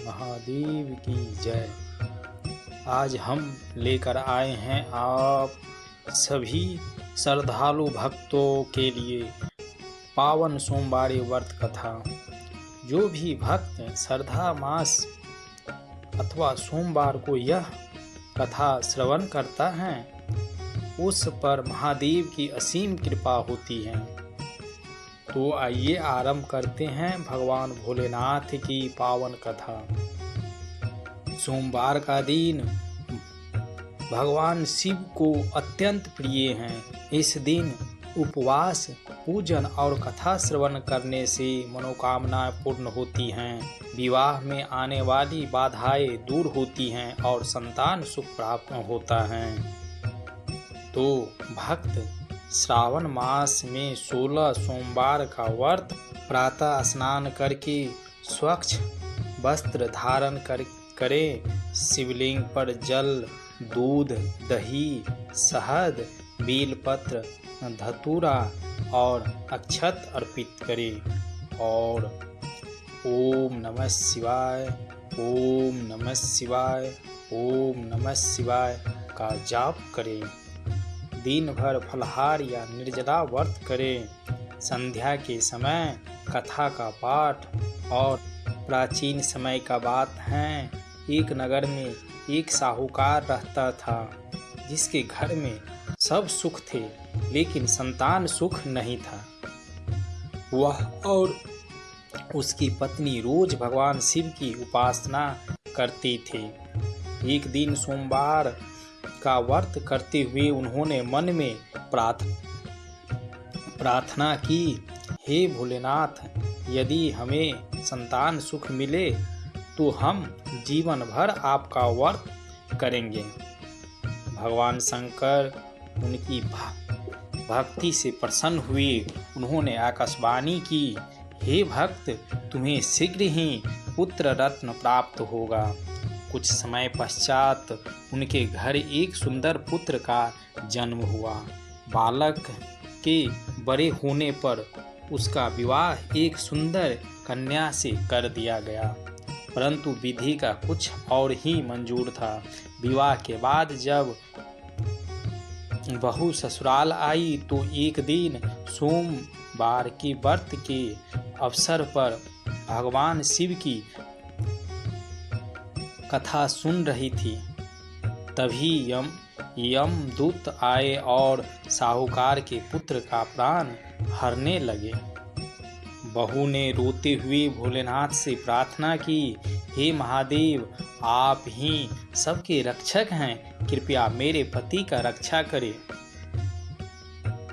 महादेव की जय। आज हम लेकर आए हैं आप सभी श्रद्धालु भक्तों के लिए पावन सोमवारी व्रत कथा। जो भी भक्त श्रद्धा मास अथवा सोमवार को यह कथा श्रवण करता है उस पर महादेव की असीम कृपा होती है। तो आइए आरंभ करते हैं भगवान भोलेनाथ की पावन कथा। सोमवार का दिन भगवान शिव को अत्यंत प्रिय है। इस दिन उपवास, पूजन और कथा श्रवण करने से मनोकामनाएं पूर्ण होती हैं, विवाह में आने वाली बाधाएं दूर होती हैं और संतान सुख प्राप्त होता है। तो भक्त श्रावण मास में 16 सोमवार का व्रत प्रातः स्नान करके स्वच्छ वस्त्र धारण करें, शिवलिंग पर जल, दूध, दही, शहद, बेलपत्र, धतूरा और अक्षत अर्पित करें और ओम नमः शिवाय, ओम नमः शिवाय, ओम नमः शिवाय का जाप करें। दिन भर फलाहार या निर्जला व्रत करें। संध्या के समय कथा का पाठ। और प्राचीन समय का बात है, एक नगर में एक साहूकार रहता था जिसके घर में सब सुख थे लेकिन संतान सुख नहीं था। वह और उसकी पत्नी रोज भगवान शिव की उपासना करते थे। एक दिन सोमवार का व्रत करते हुए उन्होंने मन में प्रार्थना की, हे भोलेनाथ, यदि हमें संतान सुख मिले तो हम जीवन भर आपका व्रत करेंगे। भगवान शंकर उनकी भक्ति से प्रसन्न हुए। उन्होंने आकाशवाणी की, हे भक्त, तुम्हें शीघ्र ही पुत्र रत्न प्राप्त होगा। कुछ समय पश्चात उनके घर एक सुंदर पुत्र का जन्म हुआ। बालक के बड़े होने पर उसका विवाह एक सुंदर कन्या से कर दिया गया, परंतु विधि का कुछ और ही मंजूर था। विवाह के बाद जब बहू ससुराल आई तो एक दिन सोमवार के व्रत के अवसर पर भगवान शिव की कथा सुन रही थी। तभी यमदूत आए और साहूकार के पुत्र का प्राण हरने लगे। बहू ने रोते हुए भोलेनाथ से प्रार्थना की, हे महादेव, आप ही सबके रक्षक हैं, कृपया मेरे पति का रक्षा करें।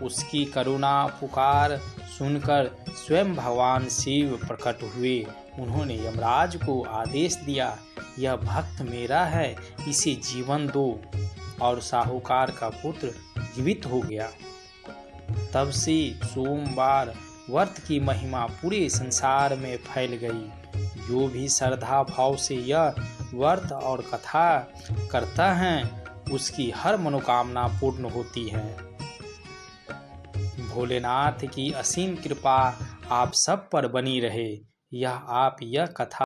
उसकी करुणा पुकार सुनकर स्वयं भगवान शिव प्रकट हुए। उन्होंने यमराज को आदेश दिया, यह भक्त मेरा है, इसे जीवन दो। और साहूकार का पुत्र जीवित हो गया। तब से सोमवार व्रत की महिमा पूरे संसार में फैल गई। जो भी श्रद्धा भाव से यह व्रत और कथा करता है उसकी हर मनोकामना पूर्ण होती है। भोलेनाथ की असीम कृपा आप सब पर बनी रहे। यह कथा